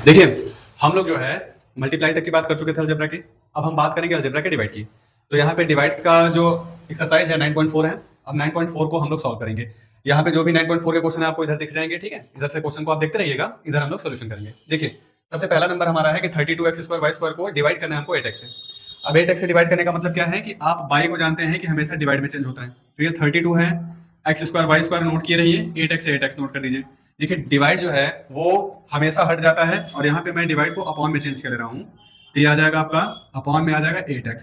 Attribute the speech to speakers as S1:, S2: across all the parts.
S1: देखिए हम लोग जो है मल्टीप्लाई तक की बात कर चुके थे अलजेब्रा की। अब हम बात करेंगे अलजेब्रा के डिवाइड की। तो यहाँ पे डिवाइड का जो एक्सरसाइज है 9.4 है। अब 9.4 को हम लोग सॉल्व करेंगे। यहाँ पे जो भी 9.4 के क्वेश्चन है आपको इधर दिख जाएंगे, ठीक है। इधर से क्वेश्चन को आप देखते रहिएगा, इधर हम लोग सोल्यूशन करेंगे। देखिए सबसे पहला नंबर हमारा है कि 32x² को डिवाइड करना है हमको 8x से। अब 8x से डिवाइड करने का मतलब क्या है कि आप y को जानते हैं कि हमेशा डिवाइड में चेंज होता है। तो ये 32 है, x² नोट किए रहिए, 8x से 8x नोट कर दीजिए। देखिए डिवाइड जो है वो हमेशा हट जाता है और यहाँ पे मैं डिवाइड को अपॉन में चेंज कर ले रहा हूँ। तो ये आ जाएगा आपका अपॉन में आ जाएगा 8x।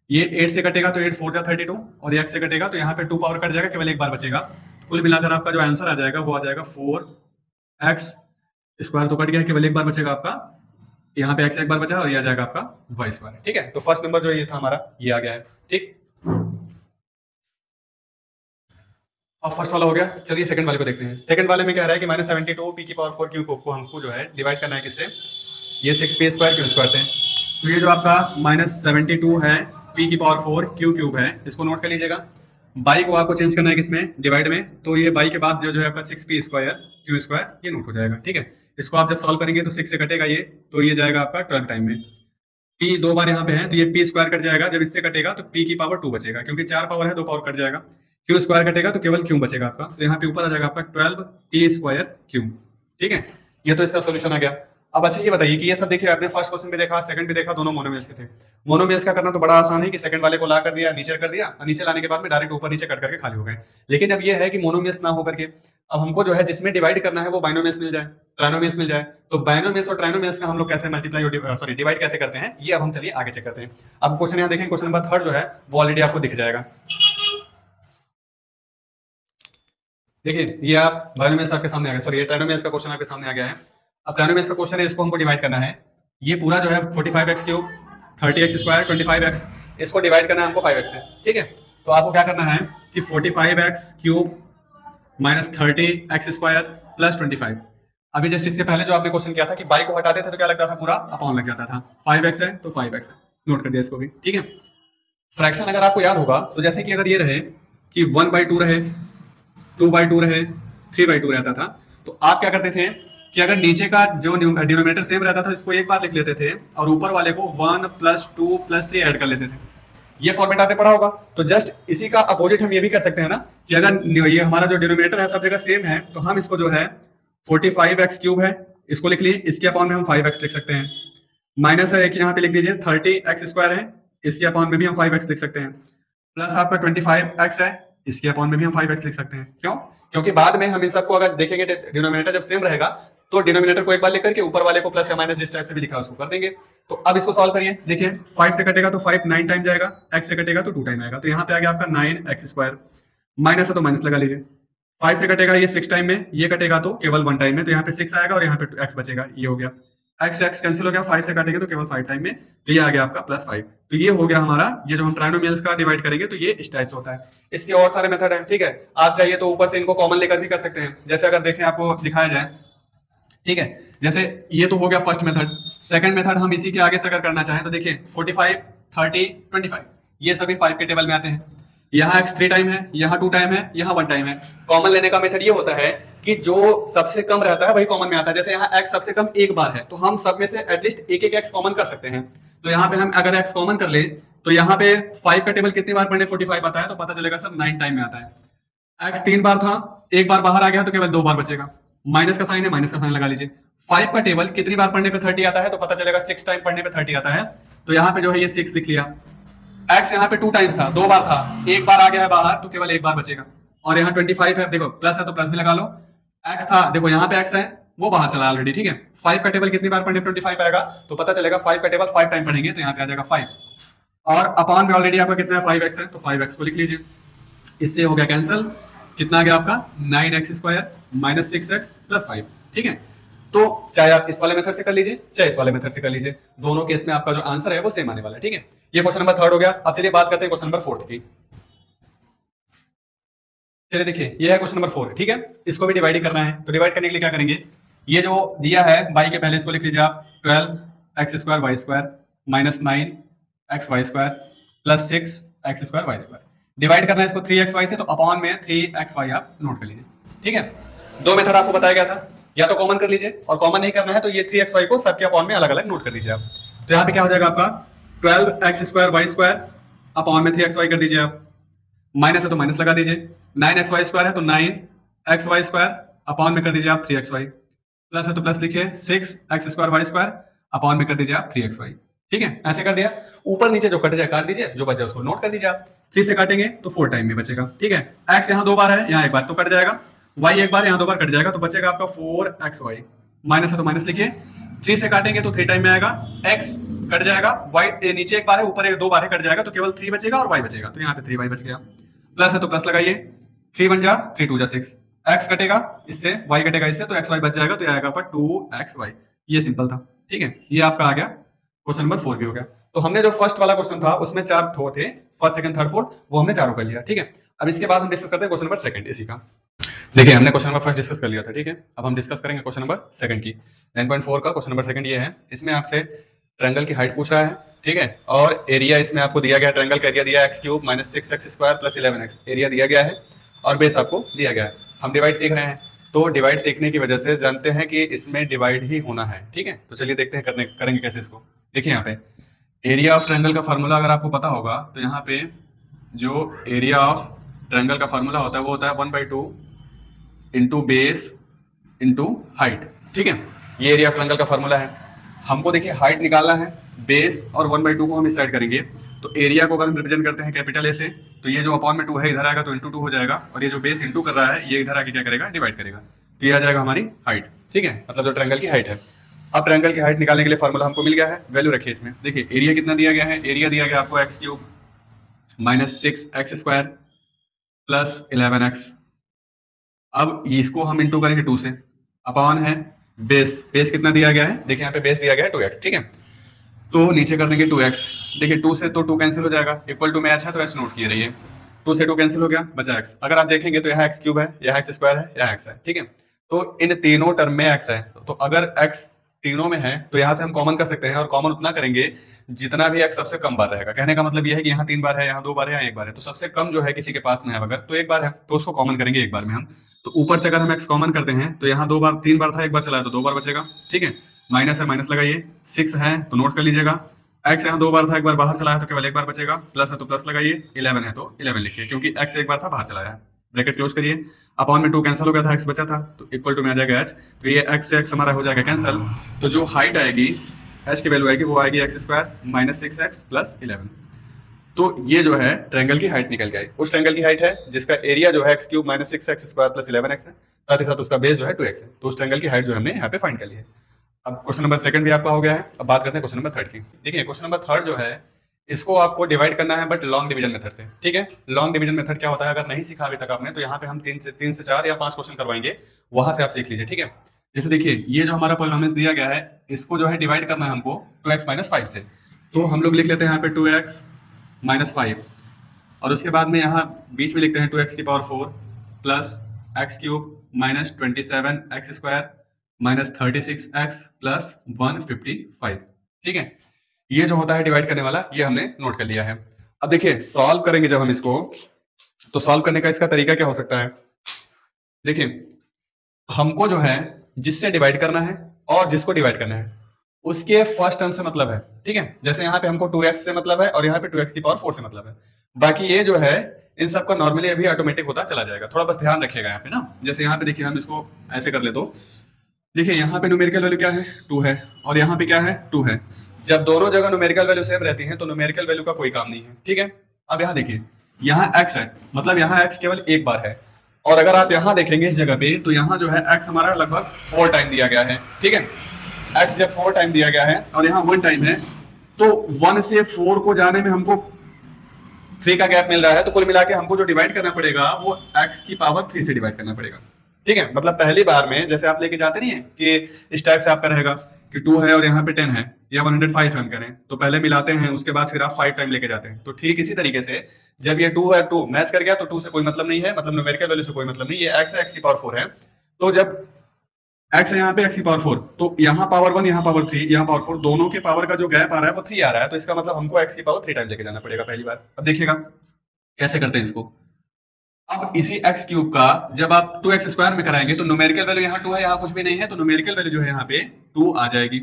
S1: ये 8 से कटेगा तो 8 4 जा 32 और ये x से कटेगा तो यहाँ पे 2 पावर कट जाएगा, केवल एक बार बचेगा। कुल मिलाकर आपका जो आंसर आ जाएगा वो आ जाएगा 4x²। तो कट गया, केवल एक बार बचेगा आपका, यहाँ पे x एक बार बचा और ये आ जाएगा आपका y²। ठीक है, तो फर्स्ट नंबर जो ये था हमारा ये आ गया है। ठीक, अब फर्स्ट वाला हो गया। चलिए सेकंड वाले को देखते हैं। सेकंड वाले में क्या रहा है कि -72 p⁴ क्यूब को हमको जो है डिवाइड करना है किससे, ये 6p² क्यूब स्क्वायर से। तो ये जो आपका -72 है p⁴ क्यूब है, इसको नोट कर लीजिएगा। बाई को आपको चेंज करना है किसमें, डिवाइड में। तो ये बाई के बाद जो है आपका 6p² क्यूब स्क्वायर ये नोट हो जाएगा। ठीक है, इसको आप जब सॉल्व करेंगे तो 6 से कटेगा ये, तो ये जाएगा आपका 12 टाइम में। p दो बार यहाँ पे है तो ये p² कट जाएगा, जब इससे कटेगा तो p⁴ बचेगा, क्योंकि 4 पावर है 2 पावर कट जाएगा। q² कटेगा तो केवल क्यूब बचेगा आपका, तो यहाँ पे ऊपर आ जाएगा आपका 12p² क्यूब। ठीक है, ये तो इसका सोल्यूशन आ गया। अब अच्छा ये बताइए कि ये सब देखिए आपने फर्स्ट क्वेश्चन भी देखा, सेकंड भी देखा, दोनों मोनोमियल्स के थे। मोनोमियल्स का करना तो बड़ा आसान है कि सेकंड वाले को ला कर दिया, नीचे कर दिया और नीचे लाने के बाद में डायरेक्ट ऊपर नीचे कट करके खाली हो गए। लेकिन अब ये है कि मोनोमियल्स ना होकर के अब हमको जो है जिसमें डिवाइड करना है वो बाइनोमियल्स मिल जाए, ट्राइनोमियल्स मिल जाए। तो बाइनोमियल्स और ट्राइनोमियल्स का हम लोग कैसे मल्टीप्लाई और डिवाइड कैसे करते हैं, ये अब हम चलिए आगे चेक करते हैं। अब क्वेश्चन यहाँ देखें, क्वेश्चन नंबर 3 जो है वो ऑलरेडी आपको दिख जाएगा। देखिए ये आप बाइनोमियल्स आपके सामने आ गया, सॉरी ये ट्राइनोमियल्स का क्वेश्चन आपके सामने आ गया है। अब ट्राइनोमियल्स का क्वेश्चन है, इसको हमको डिवाइड करना है। ये पूरा जो है 45x³ 30x² 25x, इसको डिवाइड करना है हमको 5x से। ठीक है, तो आपको क्या करना है कि 45x³ -30x² + 25। अभी जस्ट इसके पहले जो आपने क्वेश्चन किया था कि बाई को हटाते थे तो क्या लगता था, पूरा अपॉन लग जाता था। 5x है तो 5x है, नोट कर दिया इसको भी। ठीक है, फ्रैक्शन अगर आपको याद होगा तो जैसे कि अगर ये रहे कि 1/2 रहे, 2/2 रहे, 3/2 रहता था, तो आप क्या करते थे कि अगर नीचे का जो डिनोमिनेटर सेम रहता था इसको एक बार लिख लेते थे और ऊपर वाले को 1 + 2 + 3 ऐड कर लेते थे। ये फॉर्मेट आपने पढ़ा होगा। तो जस्ट इसी का अपोजिट हम ये भी कर सकते हैं ना, कि अगर ये हमारा जो डिनोमिनेटर है सब जगह सेम है तो हम इसको जो है 45x³ है इसको लिख लिए, इसके अपॉन में हम 5x लिख सकते हैं। माइनस है एक यहाँ पे लिख दीजिए 30x² है, इसके अपॉन में भी हम 5x लिख सकते हैं। प्लस आपका 25x है, इसके अपॉन में भी हम 5x लिख सकते हैं। क्यों? क्योंकि बाद में हम इन सबको अगर देखेंगे डिनोमिनेटर जब सेम रहेगा तो डिनोमिनेटर को एक बार लिख करके ऊपर वाले को प्लस या माइनस जिस टाइप से भी लिखा है उसको कर देंगे। तो अब इसको सॉल्व करिए। देखिए 5 से कटेगा तो 5 9 टाइम जाएगा, x से कटेगा तो 2 टाइम आएगा, तो यहाँ पे आ गया आपका 9x²। माइनस है तो माइनस लगा लीजिए। 5 से कटेगा ये 6 टाइम में, ये कटेगा तो केवल 1 टाइम में, तो यहाँ पे 6 आएगा और यहाँ पे x बचेगा, ये हो गया। x x कैंसिल हो गया, 5 से काटेंगे तो केवल 5 टाइम में, तो ये आ गया आपका +5। तो ये हो गया हमारा, ये जो हम ट्राइनोमियल्स का डिवाइड करेंगे तो ये इस टाइप से होता है। इसके और सारे मेथड हैं। ठीक है, आप चाहिए तो ऊपर से इनको कॉमन लेकर भी कर सकते हैं। जैसे अगर देखें आपको दिखाया जाए, ठीक है, जैसे ये तो हो गया फर्स्ट मेथड। सेकंड मेथड हम इसी के आगे से अगर करना चाहें तो देखिए 45 30 25 ये सभी 5 के टेबल में आते हैं। यहाँ x 3 टाइम है, यहाँ 2 टाइम है, यहाँ 1 टाइम है। कॉमन लेने का मेथड ये होता है कि जो सबसे कम रहता है वही कॉमन में आता है। जैसे यहाँ x सबसे कम एक बार है तो हम सब में से एटलीस्ट एक x कॉमन कर सकते हैं। तो यहाँ पे हम अगर x कॉमन कर ले तो यहाँ पे 5 का टेबल कितनी बार पढ़ने 45 आता है, तो पता चलेगा सर 9 टाइम में आता है। x 3 बार था, एक बार बाहर आ गया तो केवल 2 बार बचेगा। माइनस का साइन है, माइनस का साइन लगा लीजिए। 5 का टेबल कितनी बार पढ़ने पे 30 आता है, तो पता चलेगा 6 टाइम पढ़ने पे 30 आता है। तो यहाँ पे जो है ये 6 लिख लिया। x यहाँ पे 2 टाइम्स था, 2 बार था, एक बार आ गया है बाहर तो केवल एक बार बचेगा। और यहाँ 25 है, देखो प्लस है तो प्लस भी लगा लो। x था, देखो यहाँ पे x है वो बाहर चला ऑलरेडी। ठीक है, 5 का टेबल कितनी बार पढ़ने 25 आएगा, तो पता चलेगा 5 का टेबल 5 टाइम पढ़ेंगे तो यहाँ पे आ जाएगा 5। और अपॉन में ऑलरेडी आपका कितना है 5x है, तो 5x को लिख लीजिए। इससे हो गया कैंसिल, कितना आ गया आपका 9x² - 6x + 5। ठीक है, तो चाहे आप इस वाले मेथड से कर लीजिए चाहे इस वाले मेथड से कर लीजिए, दोनों केस में आपका जो आंसर है वो सेम आने वाला है। ठीक है, ये क्वेश्चन नंबर 3 हो गया। अब चलिए बात करते हैं क्वेश्चन नंबर 4 की। चलिए देखिए ये है क्वेश्चन नंबर 4। ठीक है, इसको भी डिवाइड करना है, तो डिवाइड करने के लिए क्या करेंगे, ये जो दिया है बाई के पहले इसको लिख लीजिए आप 12x² y² -9xy² + 6x² y²। Divide करना है इसको 3xy से, तो अपॉन में 3xy आप नोट कर लीजिए। ठीक है, दो मेथड आपको बताया गया था। या तो कॉमन कर लीजिए, और कॉमन नहीं करना है तो ये 3xy को सबके अपॉन में अलग अलग नोट कर दीजिए आप। तो यहाँ पे क्या हो जाएगा आपका 12x² y² अपॉन में 3xy कर दीजिए आप, माइनस है तो माइनस लगा दीजिए, 9xy² है तो 9xy² अपॉन में कर दीजिए आप 3xy, प्लस है तो प्लस लिखिए 6x² y² अपॉन में कर दीजिए आप 3xy। ठीक है, ऐसे कर दिया। ऊपर नीचे जो कट जाए काट दीजिए, जो बचे उसको नोट कर दीजिए आप। 3 से काटेंगे तो 4 टाइम में बचेगा। ठीक है, x यहाँ 2 बार है, यहाँ 1 बार तो कट जाएगा, y 1 बार यहाँ 2 बार कट जाएगा, तो बचेगा आपका 4xy, माइनस है तो माइनस लिखिए, 3 से काटेंगे तो 3 टाइम में आएगा, x कट जाएगा, y नीचे 1 बार है ऊपर 2 बार है, कट जाएगा तो केवल 3 बचेगा और y बचेगा, तो यहाँ पे 3y बच गया, प्लस है तो प्लस लगाइए, 3 1 जा 3 2 जा 6, x कटेगा इससे, y कटेगा इससे, तो xy बच जाएगा, तो आएगा पर 2xy। ये सिंपल था। ठीक है, ये आपका आ गया क्वेश्चन नंबर 4 भी हो गया। तो हमने जो फर्स्ट वाला क्वेश्चन था उसमें 4 ठो थे, फर्स्ट सेकंड थर्ड फोर्थ, वो हमने चारों कर लिया। ठीक है, अब इसके बाद हम डिस्कस करते हैं क्वेश्चन नंबर सेकंड इसी का। देखिए हमने क्वेश्चन नंबर फर्स्ट डिस्कस कर लिया था। ठीक है, अब हम डिस्कस करेंगे क्वेश्चन नंबर सेकंड की। 9.4 का क्वेश्चन नंबर सेकंड ये है, इसमें आपसे ट्रायंगल की हाइट पूछ रहा है। ठीक है, और एरिया इसमें आपको दिया गया, ट्रायंगल का एरिया दिया x³ - 6x² + 11x एरिया दिया गया है, और बेस आपको दिया गया है। हम डिवाइड सीख रहे हैं, तो डिवाइड सीखने की वजह से जानते हैं कि इसमें डिवाइड ही होना है। ठीक है, तो चलिए देखते हैं करेंगे कैसे इसको। देखिए यहाँ पे एरिया ऑफ ट्रायंगल का फार्मूला अगर आपको पता होगा तो यहाँ पे जो एरिया ऑफ ट्रायंगल का फार्मूला होता है वो होता है 1/2 इंटू बेस इंटू हाइट। ठीक है, ये एरिया ऑफ ट्रायंगल का फार्मूला है। हमको देखिए हाइट निकालना है, बेस और 1/2 को हम इस साइड करेंगे, तो एरिया को अगर हम रिप्रेजेंट करते हैं कैपिटल ए से, तो ये जो अपॉन में 2 है इधर आएगा तो इंटू 2 हो जाएगा, और ये जो बेस इंटू कर रहा है ये इधर आके क्या करेगा, डिवाइड करेगा, तो ये आ जाएगा हमारी हाइट। ठीक है, मतलब जो ट्रायंगल की हाइट है। अब ट्रायंगल की हाइट निकालने के लिए फार्मूला हमको मिल गया है, वैल्यू रखिए इसमें। देखिए एरिया कितना दिया गया है, एरिया दिया गया आपको x³ - 6x² + 11x। अब इसको हम इंटू करेंगे 2 से, अपॉन है बेस, बेस कितना दिया गया है, देखिए यहाँ पे बेस दिया गया है 2x। ठीक है, तो नीचे कर देंगे 2x, देखिए 2 से तो 2 कैंसिल हो जाएगा, इक्वल टू में h है तो h नोट किए रहिए, 2 से 2 कैंसिल हो गया, बचा x। अगर आप देखेंगे तो यहाँ x³ है, यहाँ x² है, यहाँ x है। ठीक है, तो इन तीनों टर्म में x है, तो अगर x तीनों में है तो यहाँ से हम कॉमन कर सकते हैं, और कॉमन उतना करेंगे जितना भी x सबसे कम बार रहेगा। कहने का मतलब यह है कि यहाँ 3 बार है, यहाँ 2 बार है, यहाँ 1 बार है, तो सबसे कम जो है किसी के पास में है अगर तो 1 बार है, तो उसको कॉमन करेंगे 1 बार में हम। तो ऊपर से अगर हम x कॉमन करते हैं तो यहाँ 2 बार 3 बार था, 1 बार चला है तो 2 बार बचेगा। ठीक है, माइनस है माइनस लगाइए, 6 है तो नोट कर लीजिएगा, x यहाँ 2 बार था, 1 बार बाहर चला है तो केवल 1 बार बचेगा, प्लस है तो प्लस लगाइए, 11 है तो 11 लिखिए, क्योंकि x 1 बार था बाहर चलाया है, ब्रैकेट क्लोज करिए, अपॉन में 2 कैंसिल हो गया था, x बचा था तो इक्वल टू में आ जाएगा h, तो ये x से x हमारा हो जाएगा कैंसिल, तो जो हाइट आएगी h की वैल्यू आएगी वो आएगी x² - 6x + 11। तो ये जो है ट्रायंगल की हाइट निकल गई, उस ट्रायंगल की हाइट है जिसका एरिया जो है x³ - 6x² + 11x है, साथ ही साथ उसका बेस जो है 2x है, तो उस ट्रायंगल की हाइट जो हमने यहाँ पे फाइंड कर ली है। अब क्वेश्चन नंबर सेकंड भी आपका हो गया है। अब बात करते हैं क्वेश्चन नंबर थर्ड की। देखिए क्वेश्चन नंबर थर्ड जो है इसको आपको डिवाइड करना है, बट लॉन्ग डिवीजन मेथड से। ठीक है, लॉन्ग डिवीजन मेथड क्या होता है अगर नहीं सीखा अभी तक आपने, तो यहाँ पे हम 3 से 4 या 5 क्वेश्चन करवाएंगे, वहां से आप सीख लीजिए। ठीक है, जैसे देखिए ये जो हमारा पॉलिनोमियल्स दिया गया है इसको जो है डिवाइड करना है हमको 2x - 5 से, तो हम लोग लिख लेते हैं यहाँ पे 2x - 5, और उसके बाद में यहाँ बीच में लिखते हैं 2x⁴ plus x³ - 27x² - 36x + 155। ठीक है, ये जो होता है डिवाइड करने वाला, ये हमने नोट कर लिया है। अब देखिए सॉल्व करेंगे जब हम इसको, तो सॉल्व करने का इसका तरीका क्या हो सकता है। देखिए हमको जो है जिससे डिवाइड करना है और जिसको डिवाइड करना है उसके फर्स्ट टर्म से मतलब है। ठीक है, जैसे यहाँ पे हमको 2x से मतलब है और यहाँ पे 2x⁴ से मतलब है, बाकी ये जो है इन सब का नॉर्मली अभी ऑटोमेटिक होता चला जाएगा, थोड़ा बस ध्यान रखिएगा यहाँ पे ना। जैसे यहाँ पे देखिए हम इसको ऐसे कर ले, तो देखिए यहाँ पे न्यूमेरिकल वैल्यू क्या है 2 है, और यहाँ पे क्या है 2 है। जब दोनों जगह न्यूमेरिकल वैल्यू सेम रहती है तो न्यूमेरिकल वैल्यू का कोई काम नहीं है। ठीक है, अब यहाँ देखिए यहाँ x है, मतलब यहाँ x केवल 1 बार है, और अगर आप यहाँ देखेंगे इस जगह पे तो यहाँ जो है x हमारा लगभग 4 टाइम दिया गया है। ठीक है, x जब 4 टाइम दिया गया है और यहाँ 1 टाइम है, तो 1 से 4 को जाने में हमको 3 का गैप मिल रहा है, तो कुल मिला के हमको जो डिवाइड करना पड़ेगा वो x⁴ से डिवाइड करना पड़ेगा। ठीक है, मतलब पहली बार में जैसे आप लेके जाते नहीं है कि इस टाइप से आपका रहेगा कि 2 है और यहाँ पे 10 है या 105 है हम करें, तो पहले मिलाते हैं उसके बाद फिर आप 5 टाइम लेके जाते हैं। तो ठीक इसी तरीके से जब ये 2 है 2 मैच कर गया तो 2 से कोई मतलब नहीं है, मतलब न्यूमेरिकल वैल्यू से कोई मतलब नहीं, ये x है x⁴ है, तो जब x है यहाँ पे x⁴ तो यहाँ पावर 1 यहाँ पावर 3 यहाँ पावर 4, दोनों के पावर का जो गैप आ रहा है वो 3 आ रहा है, तो इसका मतलब हमको x⁴ 3 टाइम लेके जाना पड़ेगा पहली बार। अब देखिएगा कैसे करते हैं इसको। अब इसी एक्स क्यूब का जब आप 2x² में कराएंगे तो न्यूमेरिकल वैल्यू यहाँ 2 है, यहाँ कुछ भी नहीं है, तो न्यूमेरिकल वैल्यू जो है यहाँ पे 2 आ जाएगी।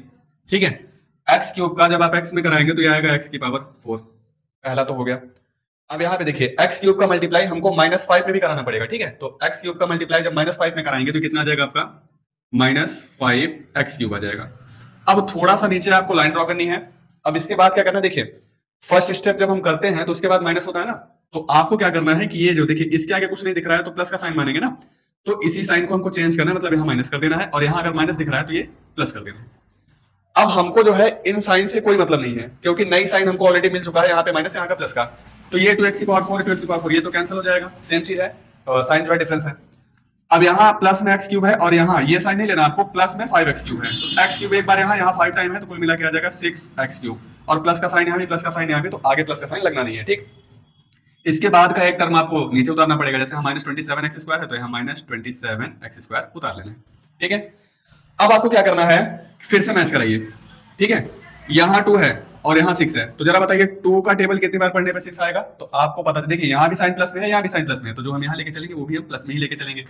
S1: ठीक है, एक्स क्यूब का जब आप x में कराएंगे तो ये आएगा x की पावर 4। पहला तो हो गया। अब यहाँ पे देखिए एक्स क्यूब का मल्टीप्लाई हमको -5 में भी कराना पड़ेगा। ठीक है, तो एक्स क्यूब का मल्टीप्लाई जब -5 में कराएंगे तो कितना आ जाएगा आपका, -5x³ आ जाएगा। अब थोड़ा सा नीचे आपको लाइन ड्रॉ करनी है। अब इसके बाद क्या करना है, देखिए फर्स्ट स्टेप जब हम करते हैं तो उसके बाद माइनस होता है ना, तो आपको क्या करना है कि ये जो देखिए इसके आगे कुछ नहीं दिख रहा है तो प्लस का साइन मानेंगे ना, तो इसी साइन को हमको चेंज करना है, मतलब यहाँ माइनस कर देना है, और यहाँ अगर माइनस दिख रहा है तो ये प्लस कर देना है। अब हमको जो है इन साइन से कोई मतलब नहीं है, क्योंकि नई साइन हमको ऑलरेडी मिल चुका है, यहाँ पे माइनस यहाँ का प्लस का, तो ये 2x⁴ 2x⁴ ये तो कैंसिल हो जाएगा, सेम चीज है, साइन जो है डिफरेंस है। अब यहाँ प्लस में x³ है और यहाँ ये साइन नहीं लेना आपको, प्लस में 5x³ है, तो x³ एक बार यहाँ 5 टाइम है, तो कुल मिला के आ जाएगा 6x³, और प्लस का साइन यहाँ भी, प्लस का साइन यहाँ भी, तो आगे प्लस का साइन लगना नहीं है। ठीक, इसके बाद का एक टर्म आपको नीचे उतारना पड़ेगा, जैसे हम -27x² है तो यहाँ -27x² उतार लेना है। ठीक है, अब आपको क्या करना है, फिर से मैच कराइए। ठीक है, यहाँ 2 है और यहाँ 6 है, तो जरा बताइए 2 का टेबल कितनी बार पढ़ने पे 6 आएगा, तो आपको पता, देखिए यहाँ भी साइन प्लस में है, यहाँ भी साइन प्लस में है, तो जो हम यहाँ लेके चलेंगे वो भी हम प्लस में ही लेके चलेंगे।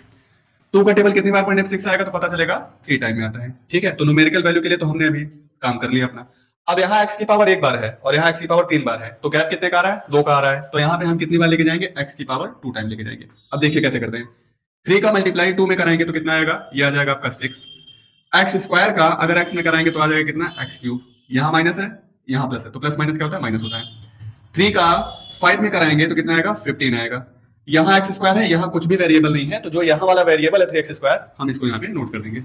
S1: 2 का टेबल कितनी बार पढ़ने पे 6 आएगा, तो पता चलेगा 3 टाइम में आता है। ठीक है, तो न्यूमेरिकल वैल्यू के लिए तो हमने अभी काम कर लिया अपना। अब यहाँ x की पावर 1 बार है और यहाँ x की पावर 3 बार है, तो गैप कितने का आ रहा है, 2 का आ रहा है, तो यहाँ पे हम कितनी बार लेके जाएंगे, x की पावर 2 टाइम लेके जाएंगे। अब देखिए कैसे करते हैं, 3 का मल्टीप्लाई 2 में कराएंगे तो कितना आएगा, ये आ जाएगा आपका 6। x² का अगर x में कराएंगे तो आ जाएगा कितना, x³। यहाँ माइनस है, यहाँ प्लस है, तो प्लस माइनस क्या होता है, माइनस होता है। 3 का 5 में कराएंगे तो कितना आएगा, 15 आएगा। यहाँ x² है, यहाँ कुछ भी वेरिएबल नहीं है, तो जो यहाँ वाला वेरिएबल है 3x², हम इसको यहाँ पे नोट कर देंगे।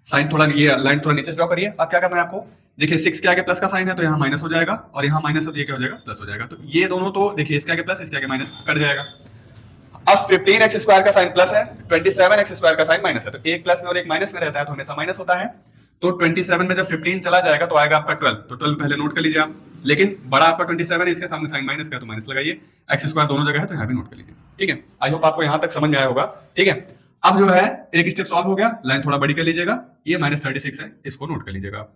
S1: साइन थोड़ा, ये लाइन थोड़ा नीचे ड्रॉ करिए। अब क्या करना है आपको, देखिए 6 के आगे प्लस का साइन है तो यहाँ माइनस हो जाएगा, और यहाँ माइनस है तो ये क्या हो जाएगा, प्लस हो जाएगा, तो ये दोनों तो देखिए इसके आगे प्लस, इसके आगे माइनस कट जाएगा। अब 15x² का साइन प्लस है, 27x² का साइन माइनस है, तो एक प्लस में और एक माइनस में रहता है तो हमेशा माइनस होता है। तो 27 में जब 15 चला जाएगा तो आएगा आपका 12, तो 12 पहले नोट कर लीजिए आप, लेकिन बड़ा आपका 27 है, इसके सामने साइन माइनस का तो माइनस लगाइए, x² दोनों जगह है तो यहाँ भी नोट कर लीजिए। ठीक है, आई होप आपको यहाँ तक समझ में आया होगा। ठीक है, अब जो है एक स्टेप सॉल्व हो गया, लाइन थोड़ा बड़ी कर लीजिएगा, ये -36 है, इसको नोट कर लीजिएगा आप।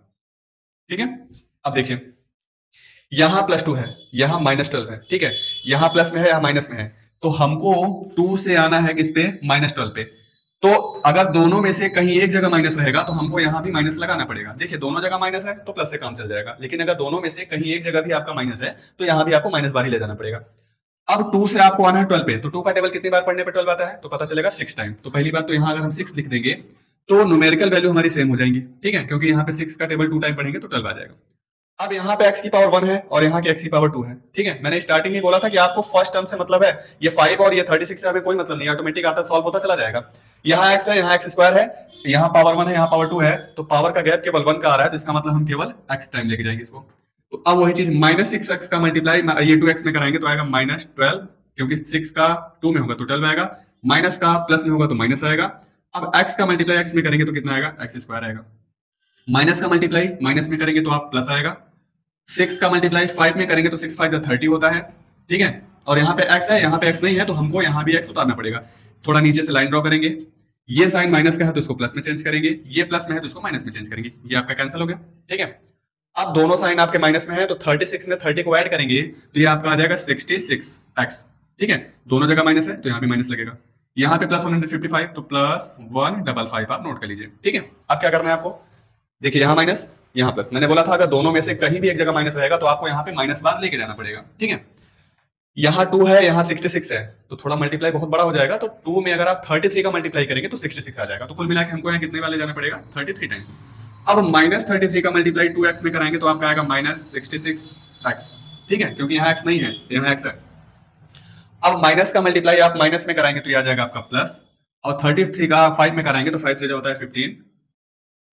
S1: ठीक है, अब देखिए यहाँ +2 है, यहाँ -12 है। ठीक है, यहाँ प्लस में है, यहाँ माइनस में है, तो हमको 2 से आना है किस पे, -12 पे। तो अगर दोनों में से कहीं एक जगह माइनस रहेगा तो हमको यहाँ भी माइनस लगाना पड़ेगा। देखिए दोनों जगह माइनस है तो प्लस से काम चल जाएगा, लेकिन अगर दोनों में से कहीं एक जगह भी आपका माइनस है तो यहाँ भी आपको माइनस बार ही ले जाना पड़ेगा। अब 2 से आपको आना है 12 पे, तो 2 का टेबल कितनी बार पढ़ने पे 12 आता है, तो पता चलेगा 6 टाइम। तो पहली बात तो यहाँ अगर हम 6 लिख देंगे तो न्यूमेरिकल वैल्यू हमारी सेम हो जाएंगी। ठीक है, क्योंकि यहाँ पे 6 का टेबल 2 टाइम पढ़ेंगे तो 12 आ जाएगा। अब यहाँ पे x की पावर 1 है और यहाँ की x की पावर 2 है। ठीक है, मैंने स्टार्टिंग में बोला था कि आपको फर्स्ट टर्म से मतलब है, ये 5 और ये 36 से हमें कोई मतलब नहीं, ऑटोमेटिक आता सॉल्व होता चला जाएगा। यहाँ x है, यहाँ x² है, यहाँ पावर 1 है, यहाँ पावर 2 है, तो पावर का गैप केवल 1 का आ रहा है, तो इसका मतलब हम केवल x टाइम लेके जाएंगे इसको। तो अब वही चीज -6x का मल्टीप्लाई ये 2x में कराएंगे तो आएगा -12, क्योंकि 6 का 2 में होगा तो 12 आएगा, माइनस का प्लस में होगा तो माइनस आएगा। अब x का मल्टीप्लाई x में करेंगे तो कितना आएगा, x² आएगा। माइनस का मल्टीप्लाई माइनस में करेंगे तो आप प्लस आएगा। 6 का मल्टीप्लाई 5 में करेंगे तो 6 5 30 होता है। ठीक है, और यहाँ पे x है, यहाँ पे x नहीं है, तो हमको यहाँ भी x उतारना पड़ेगा। थोड़ा नीचे से लाइन ड्रॉ करेंगे, ये साइन माइनस का है तो इसको प्लस में चेंज करेंगे, ये प्लस में है तो इसको माइनस में चेंज करेंगे, ये आपका कैंसिल हो गया। ठीक है, अब दोनों साइन आपके माइनस में है तो 36 में 30 को ऐड करेंगे तो ये आपका आ जाएगा 66x। ठीक है, दोनों जगह माइनस है तो यहाँ भी माइनस लगेगा, यहाँ पे +155 तो +155 आप नोट कर लीजिए। ठीक है, अब क्या करना है आपको, देखिए यहाँ माइनस यहाँ प्लस, मैंने बोला था अगर दोनों में से कहीं भी एक जगह माइनस रहेगा तो आपको यहाँ पे माइनस बार लेके जाना पड़ेगा। ठीक है, यहाँ 2 है, यहाँ 66 है, तो थोड़ा मल्टीप्लाई बहुत बड़ा हो जाएगा, तो 2 में अगर आप 33 का मल्टीप्लाई करेंगे तो 66 आ जाएगा, तो कुल मिला के हमको यहाँ कितने वाले जाना पड़ेगा, 33 टाइम। अब -33 का मल्टीप्लाई 2x में कराएंगे तो आपका आएगा -66x। ठीक है, क्योंकि यहाँ x नहीं है, यहाँ x है। अब माइनस का मल्टीप्लाई आप माइनस में कराएंगे तो ये आ जाएगा आपका प्लस, और 33 का 5 में कराएंगे तो 5 3 होता है 15,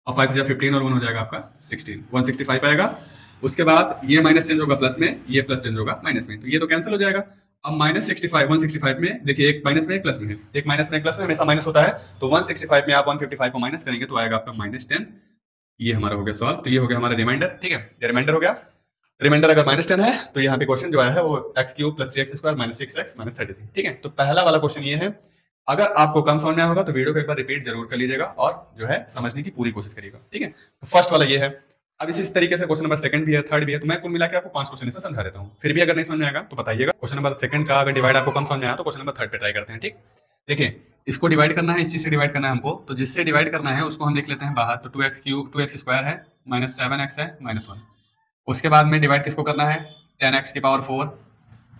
S1: और 5 3 15 और 1 हो जाएगा आपका 16, 165 आएगा। उसके बाद ये माइनस चेंज होगा प्लस में, ये प्लस चेंज होगा माइनस में, तो ये तो कैंसिल हो जाएगा। अब -65 165 में देखिए एक माइनस में एक प्लस में है, एक माइनस में एक प्लस में हमेशा माइनस होता है, तो 165 में आप 155 को माइनस करेंगे तो आएगा आपका -10। ये हमारा हो गया सॉल्व, तो ये हो गया हमारा रिमाइंडर। ठीक है, ये रिमाइंडर हो गया। रिमाइंडर अगर -10 है तो यहाँ पे क्वेश्चन जो आया है वो x³ + 3x² - 6x - 33। ठीक है, तो पहला वाला क्वेश्चन ये है। अगर आपको कम समझ में आया होगा तो वीडियो को एक बार रिपीट जरूर कर लीजिएगा और जो है समझने की पूरी कोशिश करिएगा। ठीक है, तो फर्स्ट वाला ये है, अब इसी तरीके से क्वेश्चन नंबर सेकंड भी है, थर्ड भी है, तो मैं कुल मिला के आपको 5 क्वेश्चन इसमें समझा देता हूँ। फिर भी अगर नहीं समझ में आएगा तो बताइएगा। क्वेश्चन नंबर सेकंड का अगर डिवाइड आपको कम समझ में आया तो क्वेश्चन नंबर थर्ड पे ट्राई करते हैं, ठीक। देखिए, इसको डिवाइड करना है, इस चीज से डिवाइड करना है हमको, तो जिससे डिवाइड करना है उसको हम लिख लेते हैं बाहर। तो 2x स्क्वायर है माइनस 7x है माइनस 1। उसके बाद में डिवाइड किसको करना है, 10x की power 4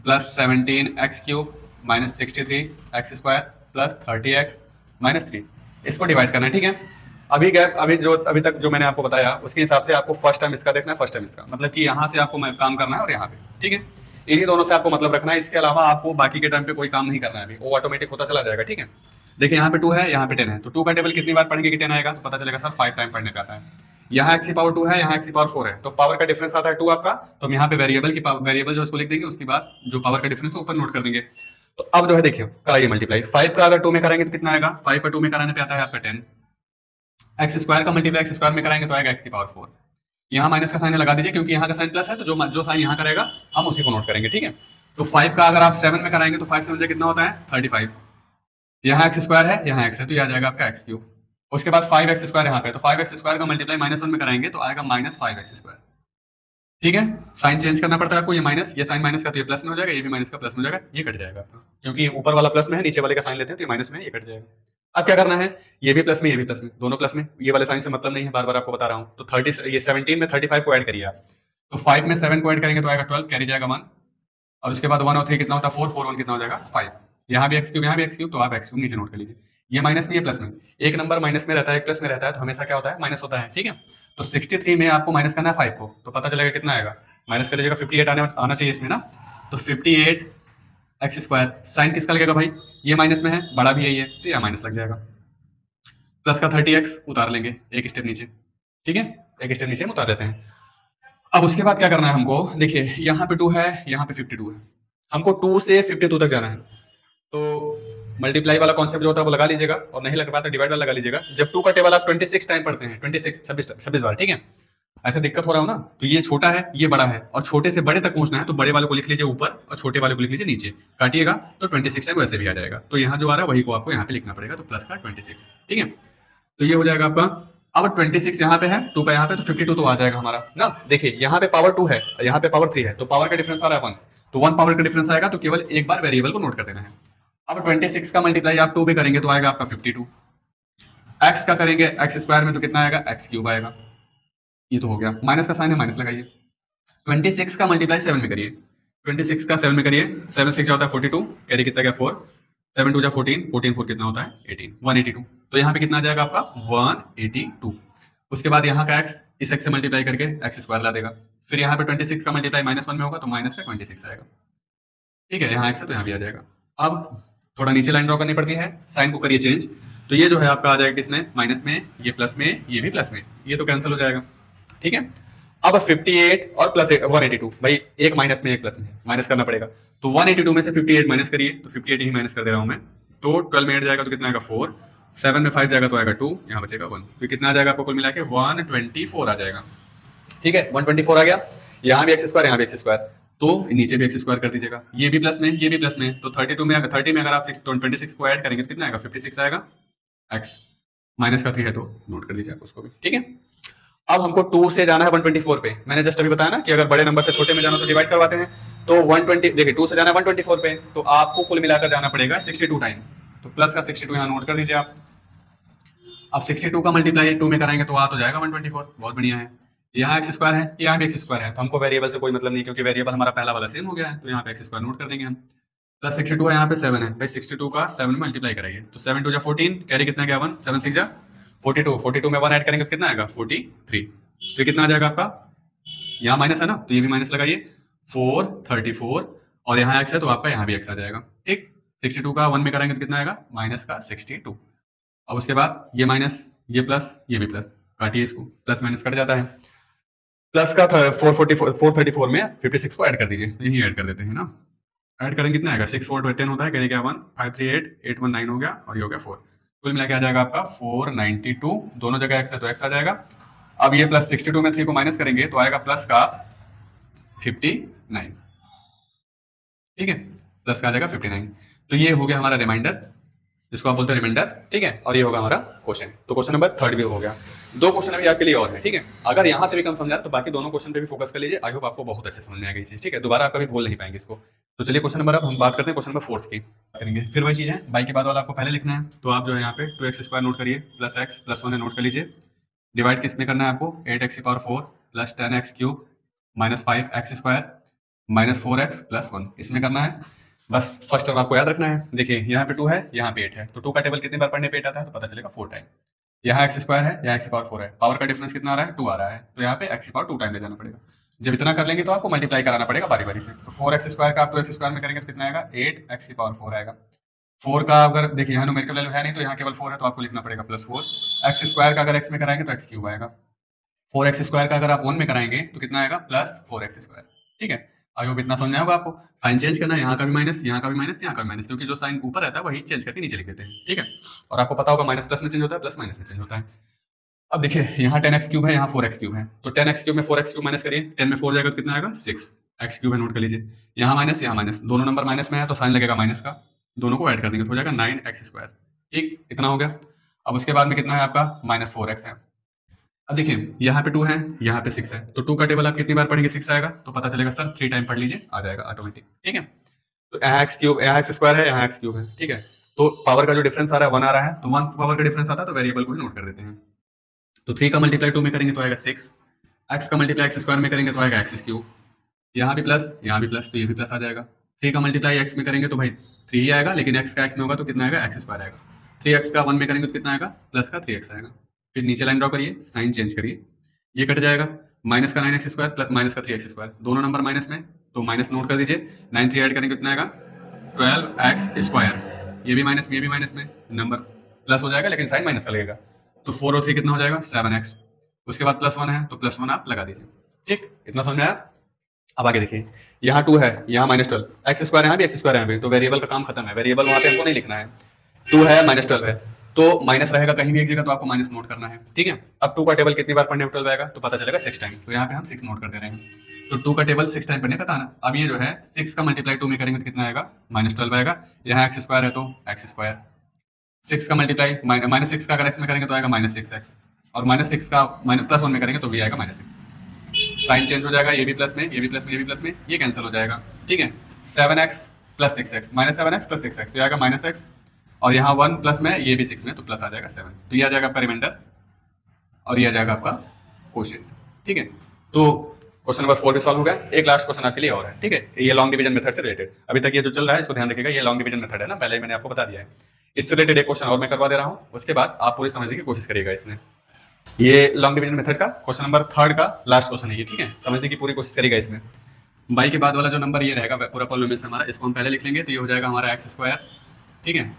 S1: plus 17x cube minus 63x square plus 30x minus 3, इसको डिवाइड करना है, ठीक है। अभी तक जो मैंने आपको बताया उसके हिसाब से आपको फर्स्ट टाइम इसका देखना है, फर्स्ट टाइम इसका, मतलब कि यहाँ से आपको काम करना है और यहाँ पे, ठीक है। इन्हीं दोनों से आपको मतलब रखना है, इसके अलावा आपको बाकी के टाइम पे कोई काम नहीं करना है, अभी वो ऑटोमेटिक होता चला जाएगा, ठीक है। देखिए यहाँ पे 2 है, यहाँ पे 10 है, तो 2 का टेबल कितनी बार पढ़ेंगे कि 10 आएगा, तो पता चलेगा सर 5 टाइम पढ़ने का आता है। यहाँ x की पावर 2 है, यहाँ x की पावर 4 है, तो पावर का डिफरेंस आता है 2 आपका, तो हम यहाँ पे वेरिएबल जो उसको लिख देंगे, उसके बाद जो पावर का डिफरेंस है ऊपर नोट कर देंगे। तो अब जो है देखिए कराइए मल्टीप्लाई, 5 का अगर 2 में कराएंगे तो कितना आएगा, 5 का 2 में कराने पे आता है आपका 10। एक्स स्क्वायर का मल्टीप्लाई एक्स स्क्वायर में कराएंगे तो आएगा x की पावर 4। यहाँ माइनस का साइन लगा दीजिए क्योंकि यहाँ का साइन प्लस है, तो जो साइन यहाँ करेगा हम उसी को नोट करेंगे, ठीक है। तो 5 का अगर आप 7 में कराएंगे तो 5 से मुझे कितना होता है 35। यहाँ एक्स स्क्वायर है, यहाँ एक्स है, तो ये आ जाएगा आपका एक्स क्यूब। उसके बाद 5x स्क्वायर यहाँ पे, तो 5x स्क्वायर का मल्टीप्लाई माइनस 1 में कराएंगे तो आएगा माइनस 5x स्क्वायर, ठीक है। साइन चेंज करना पड़ता है आपको, ये माइनस, ये साइन माइनस का तो ये प्लस में हो जाएगा, ये भी माइनस का प्लस में हो जाएगा, ये कट जाएगा आपका, क्योंकि ऊपर वाला प्लस में है, नीचे वाले का साइन लेते हैं तो ये माइनस में, ये कट जाएगा। अब क्या करना है, ये भी प्लस में, ये भी प्लस में, दोनों प्लस में, ये वाले साइन से मतलब नहीं है, बार बार आपको बता रहा हूँ। तो 30 ये 17 में 35 को ऐड करिए आप, तो 5 में 7 को ऐड करेंगे तो आएगा 12, कैरी जाएगा 1, और उसके बाद 1 और 3 कितना होता है 4, 4 1 कितना हो जाएगा 5। यहाँ भी एक्स क्यूब, यहाँ भी एक्स क्यूब, तो आप एक्स क्यूब नीचे नोट कर लीजिए। ये माइनस में, ये प्लस में, एक नंबर माइनस में रहता है, एक प्लस में रहता है, तो हमेशा क्या होता है माइनस होता है, ठीक है। तो 63 में आपको माइनस करना है 5 को, तो पता चलेगा कितना आएगा, माइनस कर लीजिएगा 58 आना चाहिए इसमें ना, तो 58 एक्स स्क्वायर। साइन किसका लगेगा भाई, ये माइनस में है, बड़ा भी यही है, तो यह माइनस लग जाएगा। प्लस का 30x उतार लेंगे एक स्टेप नीचे, ठीक है, एक स्टेप नीचे हम उतार लेते हैं। अब उसके बाद क्या करना है हमको, देखिए यहाँ पे 2 है, यहाँ पे 52 है, हमको 2 से 52 तक जाना है। तो मल्टीप्लाई वाला कॉन्सेप्ट जो होता है वो लगा लीजिएगा, और नहीं लग पाता डिवाइड वाला लगा लीजिएगा। जब 2 का टेबल आप 26 टाइम पढ़ते हैं, 26 बार, ठीक है, ऐसे दिक्कत हो रहा हो ना, तो ये छोटा है ये बड़ा है, और छोटे से बड़े तक पहुंचना है, तो बड़े वाले को लिख लीजिए ऊपर और छोटे वाले को लिख लीजिए नीचे, काटिएगा तो 26 टाइम वैसे भी आ जाएगा। तो यहाँ जो आ रहा है वही को आपको यहाँ पे लिखना पड़ेगा, तो प्लस का 26, ठीक है। तो ये हो जाएगा आपका, अब 26 यहाँ पे है, 2 का यहाँ पे, तो 52 तो आ जाएगा हमारा ना। देखिए यहाँ पे पावर 2 है, यहाँ पे पावर 3 है, तो पावर का डिफरेंस आ रहा है 1, तो 1 पावर का डिफरेंस आएगा, तो केवल एक बार वेरिएबल को नोट कर देना है। अब 26 का मल्टीप्लाई आप 2 पे करेंगे तो आएगा आपका 52, एक्स का करेंगे एक्स स्क्वायर में तो कितना आएगा एक्स क्यूब आएगा, ये तो हो गया, माइनस का साइन है माइनस लगाइए। 26 का मल्टीप्लाई 7 में करिए, 26 का 7 में करिए, 7 6 होता है 42, कैरी कितना गया 4, 7 2 जा 14, 14 4 कितना होता है 18, 182। तो यहाँ पे कितना आ जाएगा आपका 182। उसके बाद यहाँ का x इस x से मल्टीप्लाई करके एक्स स्क्वायर ला देगा, फिर यहाँ पे 26 का मल्टीप्लाई -1 में होगा तो माइनस का 26 आएगा, ठीक है। यहाँ x है तो यहाँ भी आ जाएगा। अब थोड़ा नीचे लाइन ड्रॉ करनी पड़ती है, साइन को करिए चेंज, तो ये जो है आपका आ जाएगा किसमें माइनस में, ये प्लस में, ये भी प्लस में, ये तो कैंसिल हो जाएगा, ठीक है। अब 58 और प्लस 182, भाई एक माइनस में एक प्लस में, माइनस करना पड़ेगा, तो 182 में से 58 माइनस करिए, तो 58 ही माइनस कर दे रहा हूं मैं, तो 12 में 8 जाएगा तो कितना आएगा 4, 7 में 5 जाएगा तो आएगा 2, यहाँ बचेगा 1, तो कितना आ जाएगा आपको कुल मिला के 124 आ जाएगा, ठीक है। 124 आ गया, यहाँ भी एक्स स्क्वायर, यहाँ भी एक्स स्क्वायर, तो नीचे भी एक्स स्क्वायर कर दीजिएगा, ये भी प्लस में, ये भी प्लस में, तो 30 में अगर आप 26 को ऐड करेंगे तो कितना आएगा 56 आएगा, एक्स माइनस का 3 है तो नोट कर दीजिए आप उसको भी, ठीक है। अब हमको 2 से जाना है 124 पे, मैंने जस्ट अभी बताया ना कि अगर बड़े नंबर से छोटे में जाना तो डिवाइड करवाते हैं, तो 120 देखिए 2 से जाना है 124 पे, तो आपको कुल मिलाकर जाना पड़ेगा 62 टाइम, तो प्लस का 62 यहाँ नोट कर दीजिए आप। अब 62 का मल्टीप्लाई 2 में कराएंगे तो आ तो जाएगा 124, बहुत बढ़िया है। यहाँ एक्स स्क्वायर है, यहाँ भी एक्स स्क्वायर है, तो हमको वेरिएबल से कोई मतलब नहीं, क्योंकि वेरिएबल हमारा पहला वाला सेम हो गया है, तो यहाँ पे एक्स स्क्वायर नोट कर देंगे हम। प्लस 62 है, यहाँ पे 7 है, भाई 62 का 7 में मल्टीप्लाई कराइए, तो 7 2 जा 14, कैरी कितना गया 1, 7 6 जा 42, 42 में 1 ऐड करेंगे तो कितना आएगा 43, तो कितना आ जाएगा आपका, यहाँ माइनस है ना तो ये भी माइनस लगाइए, 4 34, और यहाँ एक्स है तो आपका यहाँ भी एक्स आ जाएगा, ठीक। 62 का 1 में कराएंगे तो कितना आएगा माइनस का 62। अब उसके बाद ये माइनस, ये प्लस, ये भी प्लस, काटिए इसको, प्लस माइनस कट जाता है। प्लस का 434 में 56 को ऐड कर दीजिए, यही ऐड कर देते हैं ना, ऐड करेंगे कितना आएगा 6 4 10 होता है, करेंगे 1 5 3 8 8 1 9 हो गया, और ये हो गया 4, कुल मिला के आ जाएगा आपका 492, दोनों जगह एक्स है तो एक्स आ जाएगा। अब ये प्लस 62 में 3 को माइनस करेंगे तो आएगा प्लस का 59, ठीक है, प्लस का आ जाएगा 59। तो ये हो गया हमारा रिमाइंडर जिसको आप बोलते हैं रिमाइंडर, ठीक है। और ये होगा हमारा क्वेश्चन। तो क्वेश्चन नंबर 3 भी हो गया। 2 क्वेश्चन अभी आपके लिए और है, ठीक है। अगर यहाँ से भी कम समझा तो बाकी दोनों क्वेश्चन पे भी फोकस कर लीजिए। आई होप आपको बहुत अच्छे समझ में आएगी चीज, ठीक है। दोबारा आप कभी बोल नहीं पाएंगे इसको। तो चलिए क्वेश्चन नंबर, अब हम बात करते हैं क्वेश्चन नंबर 4 की करेंगे। फिर वही चीज है, बाई के बाद वाला आपको पहले लिखना है। तो आप जो है यहाँ पे 2x² नोट करिए, प्लस x प्लस 1 है, नोट कर लीजिए। डिवाइड किस में करना है आपको, 8x⁴ plus 10x³ minus 5x² minus 4x plus 1 इसमें करना है। बस फर्स्ट टर्म आपको याद रखना है। देखिए यहाँ पे 2 है, यहाँ पे 8 है, तो 2 का टेबल कितनी बार पढ़ने पे 8 आता है, तो पता चलेगा 4 टाइम। यहाँ x² है, यहाँ x⁴ है, पावर का डिफरेंस कितना आ रहा है, 2 आ रहा है, तो यहाँ पे x⁴ 2 टाइम ले जाना पड़ेगा। जब इतना कर लेंगे तो आपको मल्टीप्लाई कराना पड़ेगा बारी बारी से। तो 4x² का आप 2x² में करेंगे तो कितना आएगा, 8x⁴ आएगा। 4 का अगर देखिए यहाँ न्यूमेरिकल वैल्यू है नहीं, तो यहाँ केवल 4 है, तो आपको लिखना पड़ेगा प्लस 4। x² का अगर x में कराएंगे तो x³ आएगा। 4x² का अगर आप 1 में कराएंगे तो कितना आएगा, प्लस 4x², ठीक है। आई होप इतना समझ में आएगा आपको। साइन चेंज करना है, यहाँ का भी माइनस, यहाँ का भी माइनस, यहाँ का भी माइनस, क्योंकि जो साइन ऊपर रहता है वही चेंज करके नीचे लिख देते हैं, ठीक है। और आपको पता होगा माइनस प्लस में चेंज होता है, प्लस माइनस में चेंज होता है। अब देखिए यहाँ 10x³ है, यहाँ 4x³ है, तो 10x³ में 4x³ माइनस करिए, 10 में 4 जाएगा तो कितना आएगा, 6x³ है, नोट कर लीजिए। यहाँ माइनस, यहाँ माइनस, दोनों नंबर माइनस में है तो साइन लगेगा माइनस का, दोनों को ऐड कर देंगे तो हो जाएगा 9x², ठीक, इतना हो गया। अब उसके बाद में कितना है आपका, माइनस 4x है। अब देखिए यहाँ पे 2 है, यहाँ पे 6 है, तो 2 का टेबल आप कितनी बार पढ़ेंगे, 6 आएगा, तो पता चलेगा सर 3 टाइम पढ़ लीजिए, आ जाएगा ऑटोमेटिक, ठीक है। तो यहाँ x³ यहाँ x² है, यहाँ x³ है, ठीक है। तो पावर का जो डिफरेंस आ रहा है 1 आ रहा है, तो 1 पावर का डिफरेंस आता है तो वेरिएबल को ही नोट कर देते हैं। तो 3 का मल्टीप्लाई 2 में करेंगे तो आएगा 6, x का मल्टीप्लाई x² में करेंगे तो आएगा x³, यहाँ भी प्लस, यहाँ भी प्लस, तो ये भी प्लस आ जाएगा। 3 का मल्टीप्लाई x में करेंगे तो भाई 3 ही आएगा, लेकिन x का x में होगा तो कितना आएगा, x² आएगा। 3x का 1 में करेंगे तो कितना आएगा, प्लस का 3x आएगा। फिर नीचे लाइन ड्रॉ करिए, साइन चेंज करिए, ये कट जाएगा। माइनस का 9x² प्लस माइनस का 3x², दोनों नंबर माइनस में, तो माइनस नोट कर दीजिए। 9 3 ऐड करेंगे कितना आएगा, 12x², ये भी माइनस में, ये भी माइनस में, नंबर प्लस हो जाएगा लेकिन साइन माइनस का लगेगा। तो 4 और 3 कितना हो जाएगा, 7x। उसके बाद प्लस 1 है तो प्लस 1 आप लगा दीजिए, ठीक, इतना समझ में आया। अब आगे देखिए, यहाँ 2 है, यहाँ -12, x² यहाँ भी x² यहाँ भी, तो वेरिएबल का काम खत्म है, वेरिएबल वहाँ पे हमको नहीं लिखना है। 2 है, -12 है, तो माइनस रहेगा कहीं भी एक जगह, तो आपको माइनस नोट करना है, ठीक है। अब 2 का टेबल कितनी बार पढ़ने पे 12 आएगा, तो पता चलेगा 6 टाइम, तो यहाँ पे हम 6 नोट कर दे रहे हैं। तो 2 का टेबल 6 टाइम पढ़ने पे बताना। अब ये जो है 6 का मल्टीप्लाई 2 में करेंगे तो कितना आएगा, -12 आएगा। यहाँ x² है तो x², 6 का मल्टीप्लाई -6 का अगर x में करेंगे तो आएगा -6x, और -6 का प्लस 1 में करेंगे तो भी आएगा -6। साइन चेंज हो जाएगा, ये भी प्लस में, ये भी प्लस में, ये भी प्लस में, ये कैंसिल हो जाएगा, ठीक है। 7x plus 6x, -7x plus 6x, तो आएगा -x, और यहाँ 1 प्लस में, ये भी 6 में, तो प्लस आ जाएगा 7, तो ये आ जाएगा आपका रिमाइंडर, और ये आ जाएगा आपका क्वोशिएंट, ठीक है। तो क्वेश्चन नंबर 4 भी सॉल्व हो गया। एक लास्ट क्वेश्चन आपके लिए और है, ठीक है, ये लॉन्ग डिवीजन मेथड से रिलेटेड। अभी तक ये जो चल रहा है इसको ध्यान रखिएगा, ये लॉन्ग डिवीजन मेथड है ना, पहले ही मैंने आपको बता दिया है। इससे रिलेटेड एक क्वेश्चन और मैं करवा दे रहा हूँ, उसके बाद आप पूरी समझने की कोशिश करिएगा इसमें। ये लॉन्ग डिवीजन मेथड का क्वेश्चन नंबर 3 का लास्ट क्वेश्चन है ये, ठीक है, समझने की पूरी कोशिश करिएगा इसमें। बाई के बाद वाला जो नंबर ये रहेगा पूरा पॉलिनोमियल हमारा, इसको हम पहले लिख लेंगे, तो ये हो जाएगा हमारा x², ठीक है,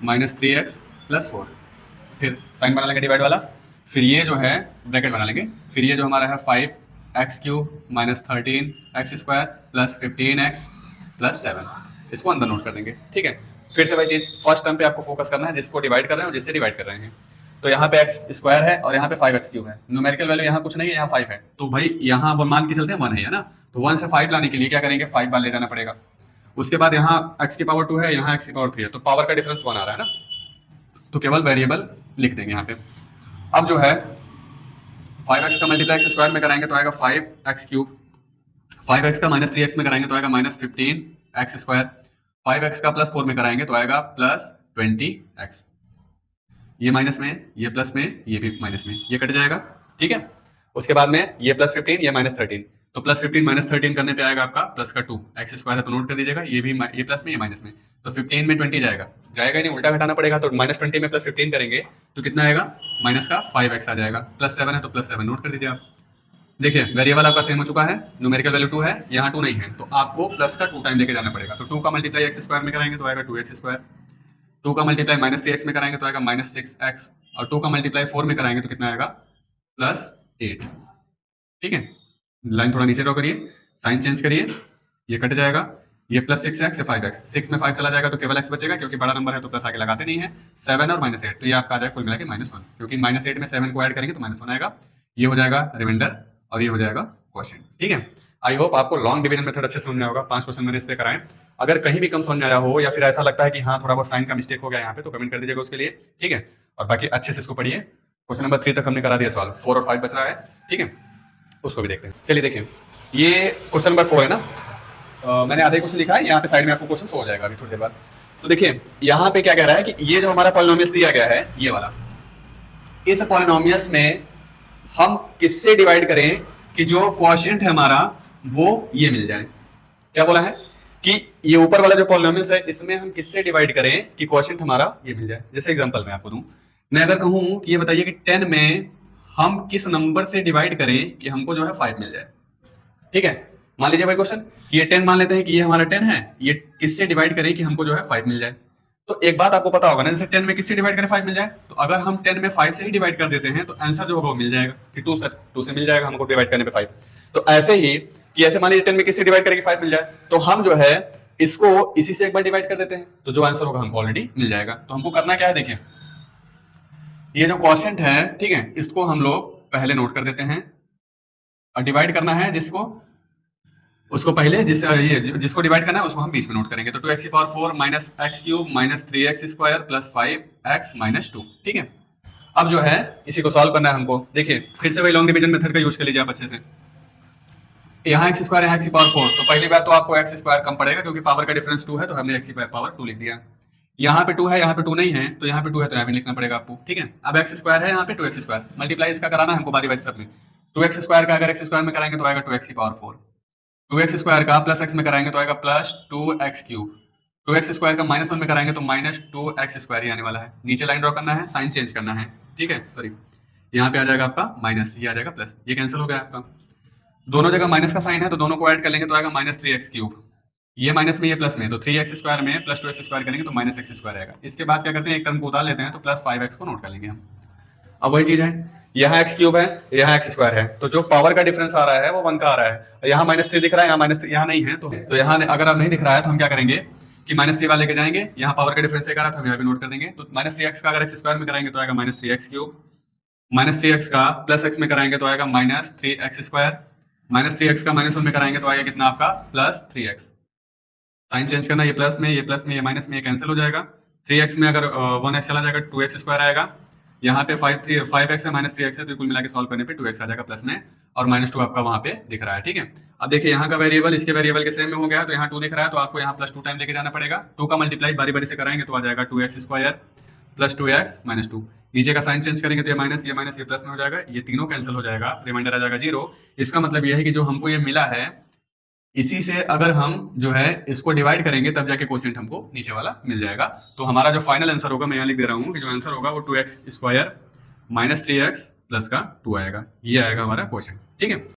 S1: -3x प्लस 4, फिर साइन बना लेंगे डिवाइड वाला, फिर ये जो है ब्रैकेट बना लेंगे, फिर ये जो हमारा है 5x³ -13x² plus 15x plus 7, इसको अंदर नोट कर देंगे, ठीक है। फिर से वही चीज, फर्स्ट टर्म पे आपको फोकस करना है, जिसको डिवाइड कर रहे हैं और जिससे डिवाइड कर रहे हैं। तो यहाँ पे x² है और यहाँ पे 5x³ है, न्यूमेरिकल वैल्यू यहाँ कुछ नहीं है, यहाँ 5 है, तो भाई यहाँ मान के चलते हैं 1 है ना, तो 1 से 5 लाने के लिए क्या करेंगे, 5 बार ले जाना पड़ेगा। उसके बाद यहाँ x की पावर 2 है, यहाँ x की पावर 3 है, तो पावर का डिफरेंस 1 आ रहा है ना, तो केवल वेरिएबल लिख देंगे यहाँ पे। अब जो है 5x का मल्टीप्लाई x² में कराएंगे तो आएगा 5x³, 5x का -3x में कराएंगे तो आएगा -15x², 5x का +4 में कराएंगे तो आएगा +20x, ये माइनस में, ये प्लस में, ये भी माइनस में, ये कट जाएगा, ठीक है। उसके बाद में ये +15, ये -13, तो +15 -13 करने पे आएगा आपका प्लस का 2, x² है तो नोट कर दीजिएगा, ये भी ये प्लस में, ये माइनस में, तो 15 में 20 जाएगा, जाएगा नहीं, उल्टा घटाना पड़ेगा, तो -20 में +15 करेंगे तो कितना आएगा, माइनस का 5x आ जाएगा, +7 है तो +7 नोट कर दीजिए आप। देखिए वेरिएबल आपका सेम हो चुका है, न्यूमेरिकल वैल्यू 2 है, यहाँ 2 नहीं है, तो आपको प्लस का 2 टाइम लेके जाना पड़ेगा। तो 2 का मल्टीप्लाई x² में कराएंगे तो आएगा 2x², 2 का मल्टीप्लाई -3x में कराएंगे तो आएगा -6x, और 2 का मल्टीप्लाई 4 में कराएंगे तो कितना आएगा, +8, ठीक है। लाइन थोड़ा नीचे ड्रॉ करिए, साइन चेंज करिए, ये कट जाएगा, ये +6x से 5x, 6 में 5 चला जाएगा तो केवल x बचेगा, क्योंकि बड़ा नंबर है तो प्लस आगे लगाते नहीं है। 7 और -8, तो ये आपका आ जाएगा कुल मिला के -1, क्योंकि -8 में 7 को ऐड करेंगे तो -1 आएगा, ये हो जाएगा रिमाइंडर और ये हो जाएगा क्वेश्चन। ठीक है, आई होप आपको लॉन्ग डिवीजन मेथड अच्छे से समझ में होगा। 5 क्वेश्चन मैंने इस पे कराए। अगर कहीं भी कम समझ में आया हो या फिर ऐसा लगता है कि हाँ थोड़ा बहुत साइन का मिस्टेक हो गया यहाँ पे, तो कमेंट कर दीजिएगा उसके लिए। ठीक है, और बाकी अच्छे से इसको पढ़िए। क्वेश्चन नंबर 3 तक हमने करा दिया सॉल्व, 4 और 5 बच रहा है। ठीक है, उसको भी देखते हैं। चलिए देखिए, ये क्वेश्चन नंबर 4 है ना। मैंने आधे क्वेश्चन लिखा है, यहाँ पे साइड में आपको क्वेश्चन हो जाएगा अभी थोड़ी देर बाद। तो देखिए यहाँ पे क्या कह रहा है कि ये जो हमारा पॉलिनोमियस दिया गया है ये वाला, इस पॉलिनोमियस में हम किससे डिवाइड करें कि जो क्वोशिएंट है हमारा वो ये मिल जाए। क्या बोला है कि ये ऊपर वाला जो पॉलिनोमियस है इसमें हम किससे डिवाइड करें कि क्वोशिएंट हमारा ये मिल जाए। जैसे एग्जांपल मैं आपको दूं, मैं अगर कहूं कि ये बताइए कि 10 में हम किस नंबर से डिवाइड करें कि हमको जो है 5 मिल जाए। ठीक है, मान लीजिए भाई क्वेश्चन ये 10 मान लेते हैं कि ये हमारा 10 है, ये किससे डिवाइड करें कि हमको जो है 5 मिल जाए। तो एक बात आपको पता होगा ना, जैसे 10 में किससे डिवाइड करें 5 मिल जाए, तो अगर हम 10 में 5 से ही डिवाइड कर देते हैं तो आंसर जो होगा वो मिल जाएगा कि 2 से मिल जाएगा हमको डिवाइड करने पे 5। तो ऐसे ही कि ऐसे मान लीजिए 10 में किससे डिवाइड करें कि 5 मिल जाए, तो हम जो है इसको इसी से एक बार डिवाइड कर देते हैं तो जो आंसर होगा हमको ऑलरेडी मिल जाएगा। तो हमको करना क्या है, देखिए ये जो क्वोशिएंट है, ठीक है, इसको हम लोग पहले नोट कर देते हैं और डिवाइड करना है जिसको उसको पहले जिसको डिवाइड करना है उसको हम बीच में नोट करेंगे। तो 2x की power 4 minus x cube minus 3x square plus 5x minus 2। ठीक है, अब जो है इसी को सॉल्व करना है हमको। देखिए फिर से वही लॉन्ग डिवीजन मेथड का यूज कर लीजिए आप अच्छे से। यहाँ एक्स स्क्वायर, यहाँ एक्स की पावर 4, तो पहली बात तो आपको एक्स स्क्वायर कम पड़ेगा क्योंकि पावर का डिफरेंस 2 है, तो हमने एक्स की पावर 2 लिख दिया। यहाँ पे 2 है, यहाँ पे 2 नहीं है, तो यहाँ पे 2 है तो यहाँ भी लिखना पड़ेगा आपको। ठीक है, अब एक्स स्क्वायर है, यहाँ पे 2x स्क्वायर मल्टीप्लाई इसका कराना है हमको बारी बारी सब में। 2x स्क्वायर का अगर एक्स स्क्वायर में कराएंगे तो आएगा 2x की पावर 4, 2x स्क्वायर का प्लस x में कराएंगे तो आएगा plus 2x cube, 2x square का माइनस 1 में कराएंगे तो माइनस 2x स्क्वायर ही आने वाला है। नीचे लाइन ड्रॉ करना है, साइन चेंज करना है। ठीक है, सॉरी यहाँ पे आ जाएगा आपका माइनस, ये आ जाएगा प्लस, ये कैंसिल हो गया आपका। दोनों जगह माइनस का साइन है तो दोनों को ऐड कर लेंगे तो आएगा माइनस 3x क्यूब, ये माइनस में ये प्लस में, तो 3x स्क्वायर में प्लस 2x स्क्वायर करेंगे तो माइनस x स्क्वायर आएगा। इसके बाद क्या करते हैं, एक टर्म को उतार लेते हैं तो प्लस 5x को नोट कर लेंगे हम। अब वही चीज है, यहाँ एक्स क्यूब है, यहाँ एक्स स्क्वायर है, तो जो पावर का डिफरेंस आ रहा है वो 1 का आ रहा है। यहाँ माइनस 3 दिख रहा है, यहाँ माइनस 3 यहाँ नहीं है, तो यहाँ अगर अब नहीं दिख रहा है तो हम क्या करेंगे कि माइनस 3 वाले लेके जाएंगे। यहाँ पावर का डिफरेंस एक आ रहा है तो हम यहाँ पे नोट कर देंगे। तो माइनस 3x का अगर एक्स स्क्वायर में कराएंगे तो आएगा minus 3x cube, minus 3x का प्लस x में कराएंगे तो आएगा minus 3x square, minus 3x का माइनस 1 में कराएंगे तो आएगा कितना आपका प्लस 3x। साइन चेंज करना, ये प्लस में ये माइनस में ये कैंसिल हो जाएगा। 3x में अगर 1x चला जाएगा 2x स्क्वायर आएगा। यहाँ पे 5x है माइनस 3x है, तो कुल मिला के सॉल्व करने पे 2x आ जाएगा प्लस में, और माइनस 2 आपका वहां पे दिख रहा है। ठीक है, अब देखिए यहाँ का वेरिएबल इसके वेरिएबल के सेम में हो गया, तो यहाँ 2 दिख रहा है तो आपको यहाँ प्लस 2 टाइम लेके जाना पड़ेगा। 2 का मल्टीप्लाई बारी बारी से कराएंगे तो आ जाएगा 2x square plus 2x minus 2। नीचे का साइन चेंज करेंगे तो ये माइनस ये प्लस में हो जाएगा, ये तीनों कैंसिल हो जाएगा, रिमाइंडर आ जाएगा 0। इसका मतलब ये है कि जो हमको ये मिला है इसी से अगर हम जो है इसको डिवाइड करेंगे तब जाके क्वोशिएंट हमको नीचे वाला मिल जाएगा। तो हमारा जो फाइनल आंसर होगा, मैं यहाँ लिख दे रहा हूँ कि जो आंसर होगा वो 2x square minus 3x plus का 2 आएगा, ये आएगा हमारा क्वोशिएंट। ठीक है।